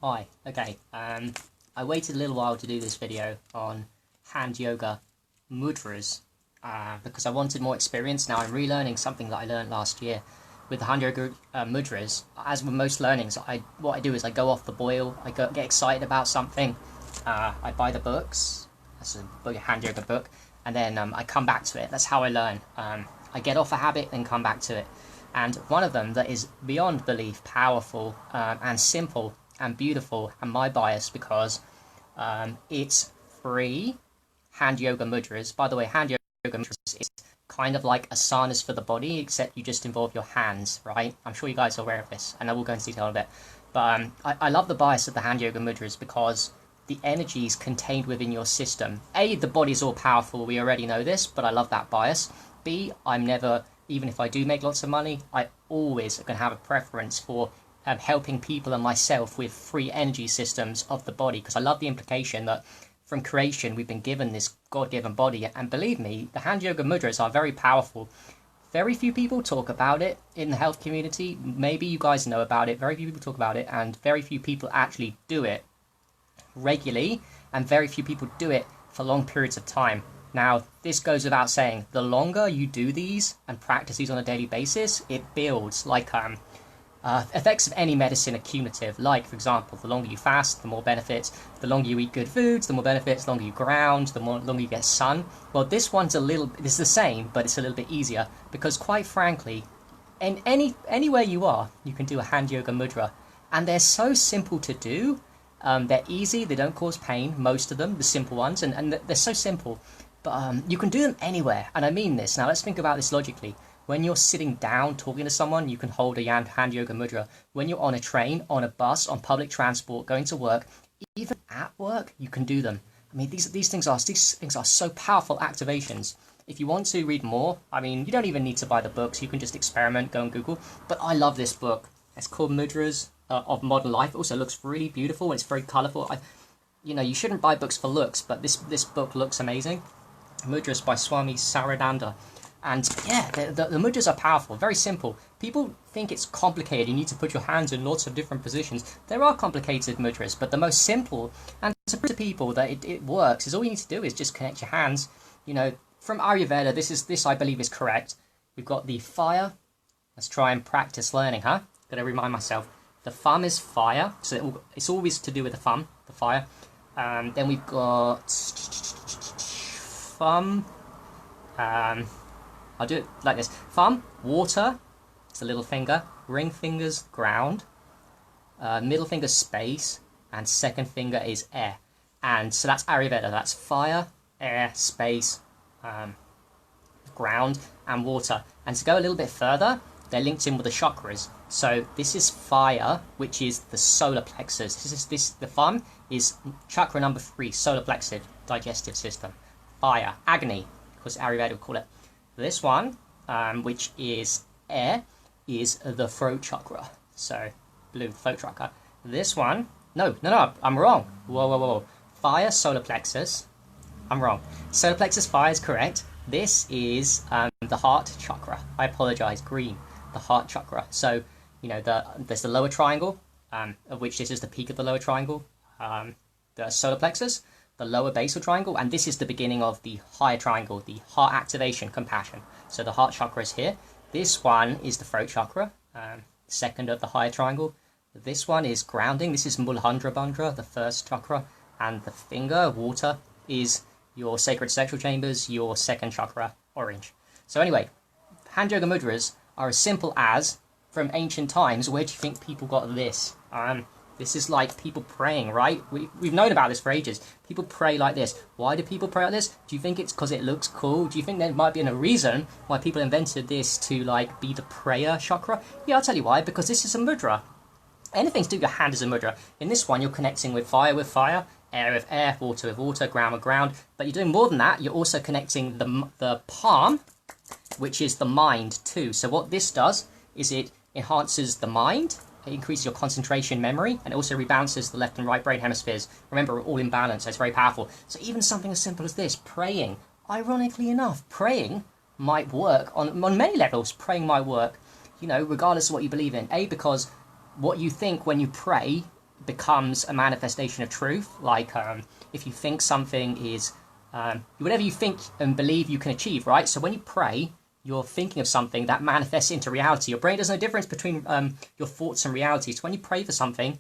Hi, okay, I waited a little while to do this video on hand yoga mudras because I wanted more experience. Now I'm relearning something that I learned last year with the hand yoga mudras. As with most learnings, what I do is I go off the boil, get excited about something, I buy the books, that's a hand yoga book, and then I come back to it. That's how I learn. I get off a habit and come back to it. And one of them that is beyond belief powerful and simple and beautiful, and my bias, because it's free hand yoga mudras. By the way, hand yoga mudras is kind of like asanas for the body, except you just involve your hands, right? I'm sure you guys are aware of this, and I will go into detail in a bit. But I love the bias of the hand yoga mudras because the energy is contained within your system. A, the body's all powerful, we already know this, but I love that bias. B, I'm never, even if I do make lots of money, I always can have a preference for helping people and myself with free energy systems of the body, because I love the implication that from creation we've been given this God-given body. And believe me, the hand yoga mudras are very powerful. Very few people talk about it in the health community. Maybe you guys know about it. Very few people talk about it, and very few people actually do it regularly, and very few people do it for long periods of time. Now, this goes without saying, the longer you do these and practice these on a daily basis, it builds. Like effects of any medicine are cumulative. Like, for example, the longer you fast, the more benefits. The longer you eat good foods, the more benefits. The longer you ground, the longer you get sun. Well, this one's it's the same, but it's a little bit easier, because quite frankly, in anywhere you are, you can do a hand yoga mudra, and they're so simple to do. They're easy, they don't cause pain, most of them, the simple ones, and they're so simple. But you can do them anywhere, and I mean this. Now let's think about this logically. When you're sitting down talking to someone, you can hold a hand yoga mudra. When you're on a train, on a bus, on public transport, going to work, even at work, you can do them. I mean, these things are so powerful activations. If you want to read more, I mean, you don't even need to buy the books. You can just experiment, go on Google. But I love this book. It's called Mudras of Modern Life. It also looks really beautiful. It's very colourful. You shouldn't buy books for looks, but this book looks amazing. Mudras by Swami Sarananda. And yeah, the mudras are powerful, very simple. People think it's complicated, you need to put your hands in lots of different positions. There are complicated mudras, but the most simple, and to prove to people that it works, is all you need to do is just connect your hands. From Ayurveda, this I believe is correct. We've got the fire. Let's try and practice learning, huh? Gotta remind myself. The thumb is fire, so it's always to do with the thumb, the fire. Then we've got thumb. I'll do it like this. Thumb, water, it's the little finger. Ring finger's ground. Middle finger, space. And second finger is air. And so that's Ayurveda. That's fire, air, space, ground, and water. And to go a little bit further, they're linked in with the chakras. So this is fire, which is the solar plexus. The thumb is chakra number 3, solar plexus, digestive system. Fire, Agni, because Ayurveda would call it. This one, which is air, is the throat chakra. So, blue, throat chakra. This one, no, I'm wrong. Whoa. Fire, solar plexus. I'm wrong. Solar plexus, fire is correct. This is the heart chakra. I apologize, green, the heart chakra. So, there's the lower triangle, of which this is the peak of the lower triangle, the solar plexus, the lower basal triangle, and this is the beginning of the higher triangle, the heart activation, compassion. So the heart chakra is here. This one is the throat chakra, second of the higher triangle. This one is grounding. This is Muladhara Bandha, the first chakra, and the finger, water, is your sacred sexual chambers, your second chakra, orange. So anyway, hand yoga mudras are as simple as, from ancient times, where do you think people got this? This is like people praying, right? We've known about this for ages. People pray like this. Why do people pray like this? Do you think it's because it looks cool? Do you think there might be a reason why people invented this to be the prayer chakra? Yeah, I'll tell you why. Because this is a mudra. Anything to do with your hand is a mudra. In this one, you're connecting with fire, air with air, water with water, ground with ground. But you're doing more than that. You're also connecting the palm, which is the mind too. So what this does is it enhances the mind. It increases your concentration, memory, and it also rebalances the left and right brain hemispheres. Remember, we're all in balance, so it's very powerful. So even something as simple as this, praying, ironically enough, praying might work on many levels. Praying might work, regardless of what you believe in. A, because what you think when you pray becomes a manifestation of truth. Like if you think something is whatever you think and believe you can achieve, right? So when you pray, you're thinking of something that manifests into reality. Your brain doesn't know the difference between your thoughts and reality. So when you pray for something,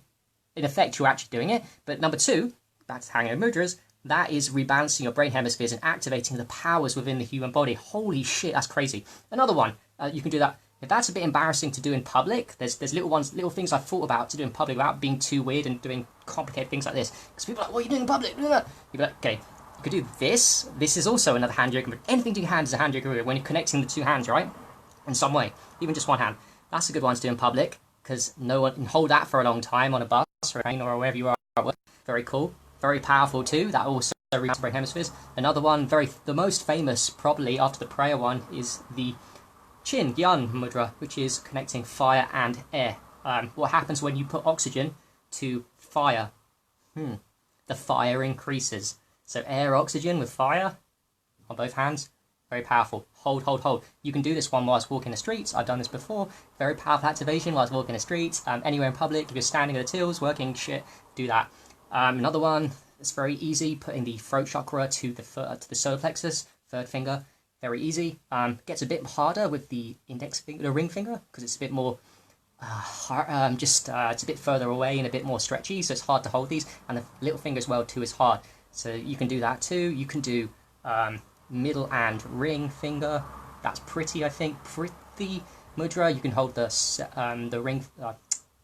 in effect, you're actually doing it. But number two, back to hanging mudras, that is rebalancing your brain hemispheres and activating the powers within the human body. Holy shit, that's crazy. Another one, you can do that. If that's a bit embarrassing to do in public, there's little things I've thought about to do in public without being too weird and doing complicated things like this. Because people are like, what are you doing in public? You'd be like, okay, you could do this. This is also another hand yoga. Anything to your hand is a hand yoga when you're connecting the two hands, right? In some way, even just one hand. That's a good one to do in public because no one can hold that for a long time on a bus or a train or wherever you are at work. Very cool. Very powerful too. That also rebalances brain hemispheres. Another one, the most famous, probably after the prayer one, is the Chin Yan Mudra, which is connecting fire and air. What happens when you put oxygen to fire? The fire increases. So air, oxygen with fire on both hands. Very powerful. Hold, hold, hold. You can do this one whilst walking the streets. I've done this before. Very powerful activation whilst walking the streets. Anywhere in public, if you're standing at the tills, working shit, do that. Another one that's very easy, putting the throat chakra to the solar plexus, third finger. Very easy. Gets a bit harder with the index finger, the ring finger, because it's a bit more it's a bit further away and a bit more stretchy, so it's hard to hold these. And the little finger as well too is hard. So you can do that too. You can do middle and ring finger. That's pretty, I think, pretty mudra. You can hold the ring,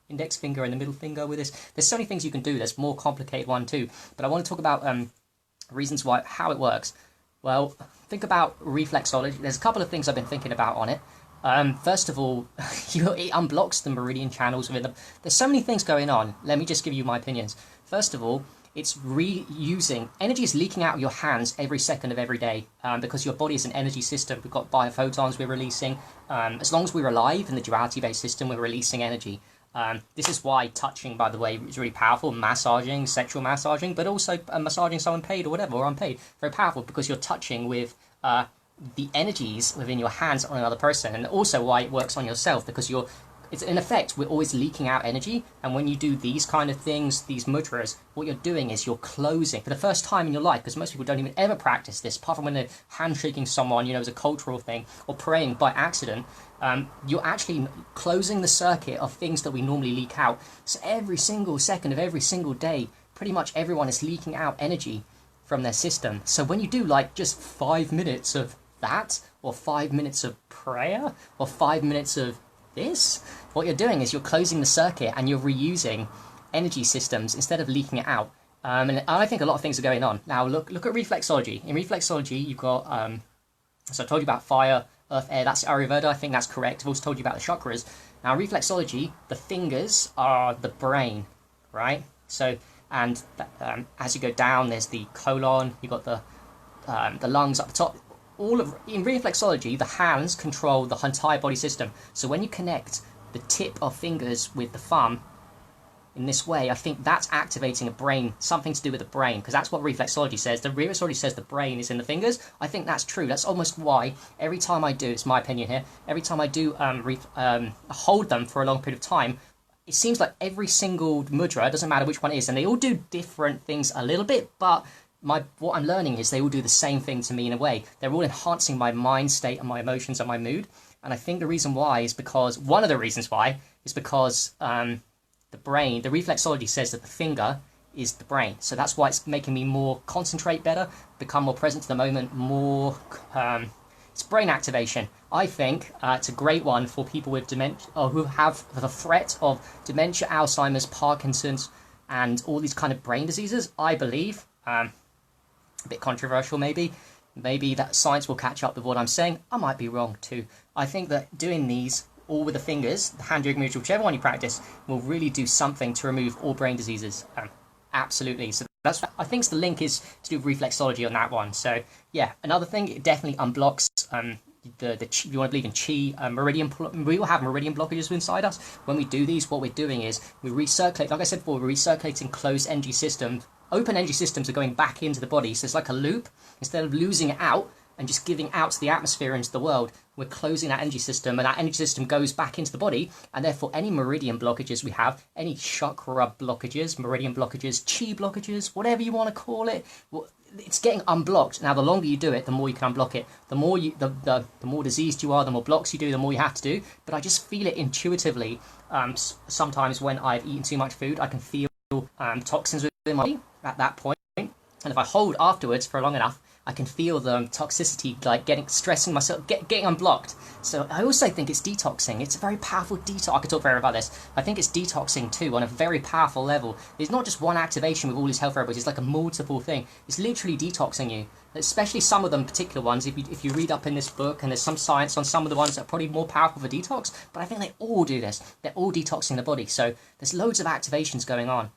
index finger and the middle finger with this. There's so many things you can do. There's more complicated one too. But I want to talk about reasons why, how it works. Well, think about reflexology. There's a couple of things I've been thinking about on it. First of all, it unblocks the meridian channels within them. There's so many things going on. Let me just give you my opinions. First of all, it's reusing. Energy is leaking out of your hands every second of every day because your body is an energy system. We've got biophotons we're releasing. As long as we're alive in the duality-based system, we're releasing energy. This is why touching, by the way, is really powerful. Massaging, sexual massaging, but also massaging someone paid or whatever, or unpaid. Very powerful because you're touching with the energies within your hands on another person, and also why it works on yourself because it's in effect, we're always leaking out energy, and when you do these kind of things, these mudras, what you're doing is you're closing, for the first time in your life, because most people don't even ever practice this, apart from when they're handshaking someone, you know, as a cultural thing, or praying by accident, you're actually closing the circuit of things that we normally leak out. So every single second of every single day, pretty much everyone is leaking out energy from their system. So when you do like just 5 minutes of that, or 5 minutes of prayer, or 5 minutes of this, what you're doing is you're closing the circuit and you're reusing energy systems instead of leaking it out. And I think a lot of things are going on. Now look at reflexology. In reflexology, you've got, so I told you about fire, earth, air, that's Ayurveda, I think that's correct. I've also told you about the chakras. Now reflexology, the fingers are the brain, right? So, and as you go down, there's the colon, you've got the lungs up the top. In reflexology, the hands control the entire body system. So when you connect the tip of fingers with the thumb in this way, I think that's activating a brain, something to do with the brain, because that's what reflexology says. The reflexology says the brain is in the fingers. I think that's true. That's almost why every time I do, it's my opinion here, every time I do hold them for a long period of time, it seems like every single mudra, it doesn't matter which one it is, and they all do different things a little bit, but what I'm learning is they all do the same thing to me in a way. They're all enhancing my mind state and my emotions and my mood. And I think the reason why is because, one of the reasons why, is because the brain, the reflexology says that the finger is the brain. So that's why it's making me more concentrate better, become more present to the moment, more, it's brain activation. I think it's a great one for people with dementia, or who have the threat of dementia, Alzheimer's, Parkinson's, and all these kind of brain diseases, I believe. A bit controversial maybe that science will catch up with what I'm saying. I might be wrong too. I think that doing these all with the fingers, the hand yoga mudra, whichever one you practice, will really do something to remove all brain diseases. Absolutely. So that's, I think the link is to do with reflexology on that one. So yeah, another thing, it definitely unblocks the chi, if you want to believe in chi, meridian. We all have meridian blockages inside us. When we do these, what we're doing is we recirculate. Like I said before, we're recirculating closed energy systems. Open energy systems are going back into the body, so it's like a loop. Instead of losing it out and just giving out to the atmosphere into the world, we're closing that energy system, and that energy system goes back into the body, and therefore any meridian blockages we have, any chakra blockages, meridian blockages, chi blockages, whatever you want to call it, it's getting unblocked. Now, the longer you do it, the more you can unblock it. The more the more diseased you are, the more blocks you do, the more you have to do. But I just feel it intuitively. Sometimes when I've eaten too much food, I can feel toxins within my body at that point. And if I hold afterwards for long enough, I can feel the toxicity, like stressing myself, getting unblocked. So I also think it's detoxing. It's a very powerful detox. I could talk forever about this. I think it's detoxing too on a very powerful level. It's not just one activation with all these health therapies. It's like a multiple thing. It's literally detoxing you. Especially some of them particular ones. If you read up in this book, and there's some science on some of the ones that are probably more powerful for detox, but I think they all do this. They're all detoxing the body. So there's loads of activations going on.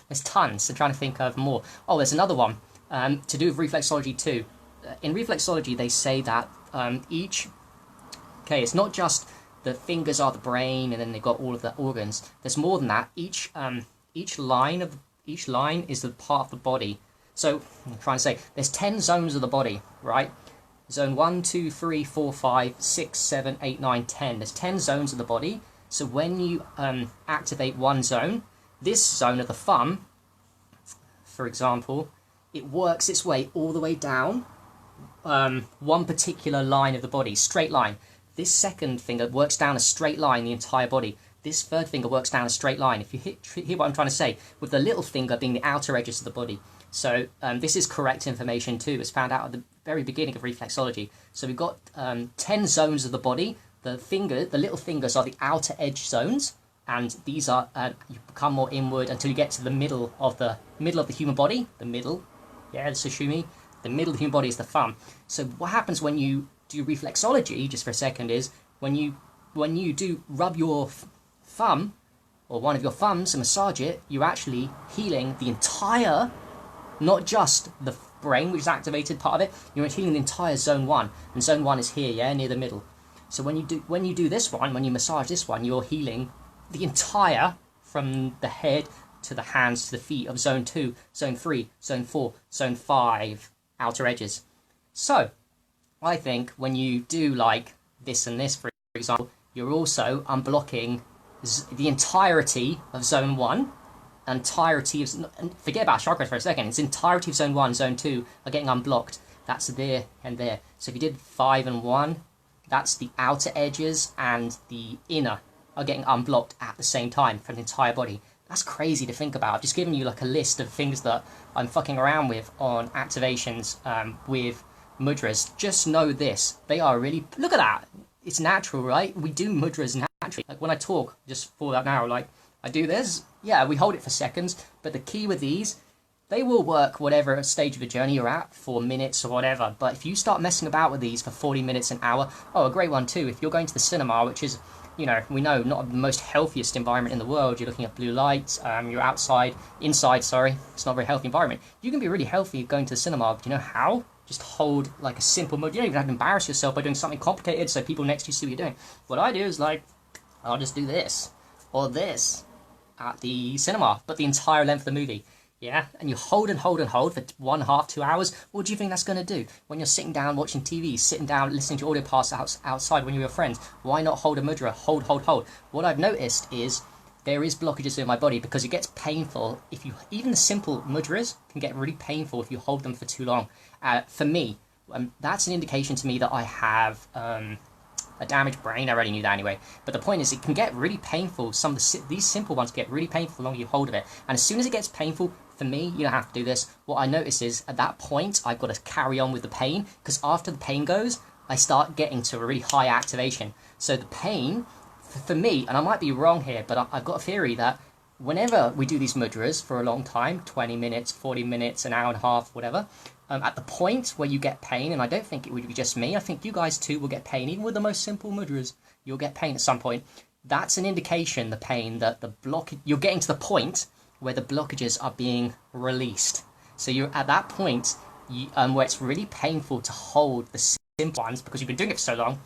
There's tons. I'm trying to think of more. Oh, there's another one. To do with reflexology too. In reflexology, they say that it's not just the fingers are the brain, and then they've got all of the organs. There's more than that. Each line is the part of the body. So I'm trying to say there's 10 zones of the body, right? Zone 1, 2, 3, 4, 5, 6, 7, 8, 9, 10. There's 10 zones of the body. So when you activate one zone, this zone of the thumb, for example, it works its way all the way down one particular line of the body, straight line. This second finger works down a straight line the entire body. This third finger works down a straight line. If you hear what I'm trying to say, with the little finger being the outer edges of the body. So this is correct information too. It's found out at the very beginning of reflexology. So we've got 10 zones of the body. The little fingers are the outer edge zones, and these are you become more inward until you get to the middle of the human body. The middle. Yeah, the sashimi. The middle of the human body is the thumb. So what happens when you do reflexology, just for a second, is when you do rub your thumb, or one of your thumbs, and massage it, you're actually healing the entire, not just the brain, which is activated part of it, you're healing the entire zone 1. And zone 1 is here, yeah, near the middle. So when you do this one, when you massage this one, you're healing the entire, from the head to the hands to the feet, of zone 2, zone 3, zone 4, zone 5 outer edges. So I think when you do like this and this, for example, you're also unblocking the entirety of zone 1, entirety of, forget about chakras for a second, it's entirety of zone 1, zone 2 are getting unblocked. That's there and there. So if you did 5 and 1, that's the outer edges and the inner are getting unblocked at the same time for the entire body. That's crazy to think about. I've just given you like a list of things that I'm fucking around with on activations with mudras. Just know this. They are really... Look at that. It's natural, right? We do mudras naturally. Like when I talk, just for that now, like I do this. Yeah, we hold it for seconds. But the key with these, they will work whatever stage of the journey you're at, 4 minutes or whatever. But if you start messing about with these for 40 minutes, an hour... Oh, a great one too. If you're going to the cinema, which is... You know, we know not the most healthiest environment in the world. You're looking at blue lights, you're inside, sorry. It's not a very healthy environment. You can be really healthy going to the cinema, but you know how? Just hold like a simple mode. You don't even have to embarrass yourself by doing something complicated so people next to you see what you're doing. What I do is like, I'll just do this, or this, at the cinema, but the entire length of the movie. Yeah, and you hold and hold and hold for 1.5, 2 hours. What do you think that's going to do? When you're sitting down watching TV, sitting down listening to audio podcasts outside when you're with your friends, why not hold a mudra? Hold, hold, hold. What I've noticed is there is blockages in my body because it gets painful. Even the simple mudras can get really painful if you hold them for too long. For me, that's an indication to me that I have a damaged brain. I already knew that anyway. But the point is, it can get really painful. These simple ones get really painful the longer you hold of it. And as soon as it gets painful, for me, you don't have to do this. What I notice is, at that point, I've got to carry on with the pain, because after the pain goes, I start getting to a really high activation. So the pain, for me, and I might be wrong here, but I've got a theory that whenever we do these mudras for a long time, 20 minutes, 40 minutes, an hour and a half, whatever, at the point where you get pain, and I don't think it would be just me, I think you guys too will get pain, even with the most simple mudras, you'll get pain at some point. That's an indication, the pain, that you're getting to the point where the blockages are being released. So you're at that point where it's really painful to hold the simple ones because you've been doing it for so long.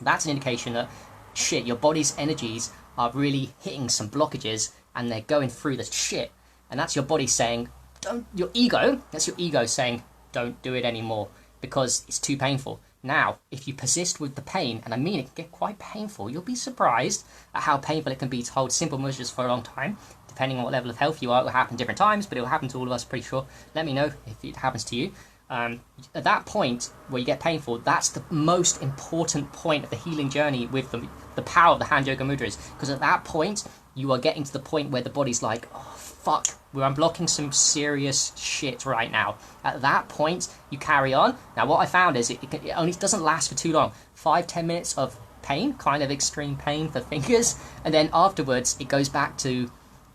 That's an indication that, shit, your body's energies are really hitting some blockages and they're going through the shit. And that's your body saying, that's your ego saying, don't do it anymore. because it's too painful. Now, if you persist with the pain, and I mean it can get quite painful, you'll be surprised at how painful it can be to hold simple mudras for a long time. Depending on what level of health you are, it will happen different times, but it will happen to all of us, pretty sure. Let me know if it happens to you. At that point where you get painful, that's the most important point of the healing journey with the power of the hand yoga mudras. Because at that point, you are getting to the point where the body's like, oh, fuck, we're unblocking some serious shit right now. At that point, you carry on. Now, what I found is it only doesn't last for too long. 5-10 minutes of pain, kind of extreme pain for fingers. And then afterwards, it goes back to,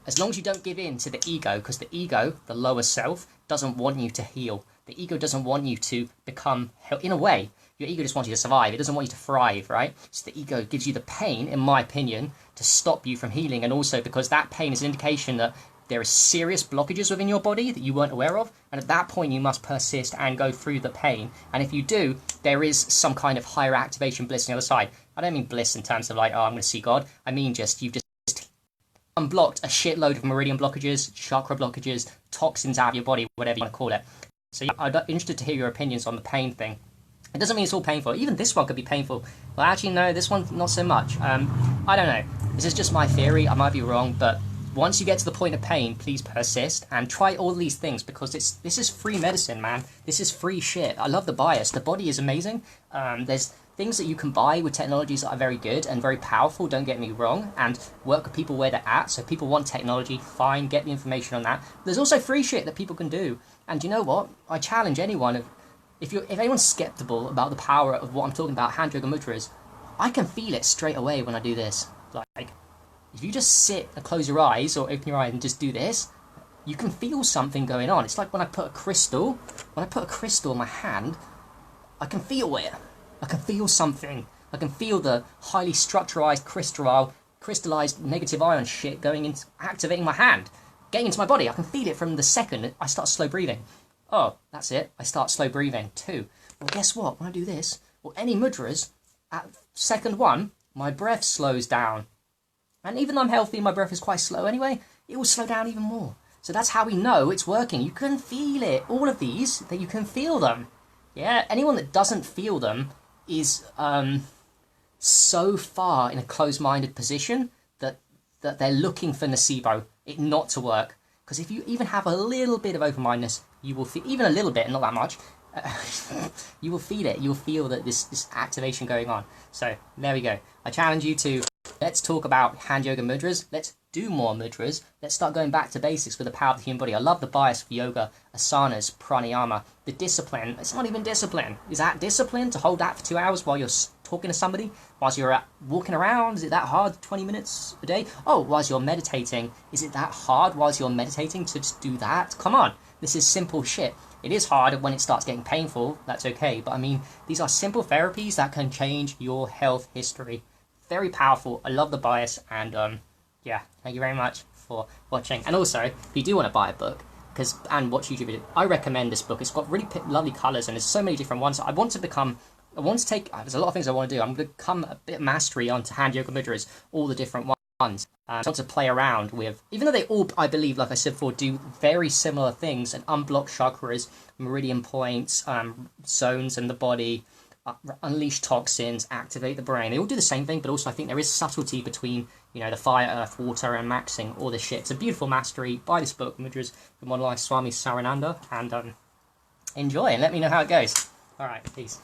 as long as you don't give in to the ego, because the ego, the lower self, doesn't want you to heal. The ego doesn't want you to become, in a way, your ego just wants you to survive. It doesn't want you to thrive, right? So the ego gives you the pain, in my opinion, to stop you from healing. And also because that pain is an indication that there are serious blockages within your body that you weren't aware of. And at that point, you must persist and go through the pain. And if you do, there is some kind of higher activation bliss on the other side. I don't mean bliss in terms of like, oh, I'm going to see God. I mean just, you've just unblocked a shitload of meridian blockages, chakra blockages, toxins out of your body, whatever you want to call it. So yeah, I'm interested to hear your opinions on the pain thing. It doesn't mean it's all painful. Even this one could be painful. Well, actually, no, this one, not so much. I don't know. This is just my theory. I might be wrong, but once you get to the point of pain, please persist and try all these things, because this is free medicine, man. This is free shit. I love the bias. The body is amazing. There's things that you can buy with technologies that are very good and very powerful, don't get me wrong, and work with people where they're at. So people want technology, fine, get the information on that. There's also free shit that people can do. And you know what? I challenge anyone, if anyone's skeptical about the power of what I'm talking about, hand yoga mudras, I can feel it straight away when I do this. Like, if you just sit and close your eyes or open your eyes and just do this, you can feel something going on. It's like when I put a crystal in my hand, I can feel it. I can feel something. I can feel the highly structuralized, crystallized negative ion shit going into activating my hand, getting into my body. I can feel it from the second I start slow breathing. Oh, that's it. I start slow breathing too. Well, guess what? When I do this, or any mudras, at second one, my breath slows down. And even though I'm healthy, my breath is quite slow anyway, it will slow down even more. So that's how we know it's working. You can feel it. All of these, that you can feel them. Yeah, anyone that doesn't feel them is so far in a closed-minded position that they're looking for nocebo, it not to work. Because if you even have a little bit of open-mindedness, you will feel, even a little bit, not that much, you will feel it. You'll feel that this activation going on. So there we go. I challenge you to, let's talk about hand yoga mudras. Let's do more mudras. Let's start going back to basics with the power of the human body. I love the bias for yoga, asanas, pranayama, the discipline. It's not even discipline. Is that discipline to hold that for 2 hours while you're talking to somebody? Whilst you're walking around? Is it that hard, 20 minutes a day? Oh, whilst you're meditating. Is it that hard whilst you're meditating to just do that? Come on. This is simple shit. It is hard when it starts getting painful. That's okay. But I mean, these are simple therapies that can change your health history. Very powerful. I love the bias, and yeah, thank you very much for watching. And also, if you do want to buy a book and watch YouTube videos, I recommend this book. It's got really lovely colours, and there's so many different ones. I want to take, there's a lot of things I want to do. I'm going to become a bit mastery onto hand yoga mudras, all the different ones. I want to play around with, even though they all, I believe, like I said before, do very similar things and unblock chakras, meridian points, zones in the body, unleash toxins, activate the brain. They all do the same thing, but also I think there is subtlety between, you know, the fire, earth, water, and maxing all this shit. It's a beautiful mastery. Buy this book, Mudras from Modern Life, Swami Sarananda, and enjoy and let me know how it goes. All right, peace.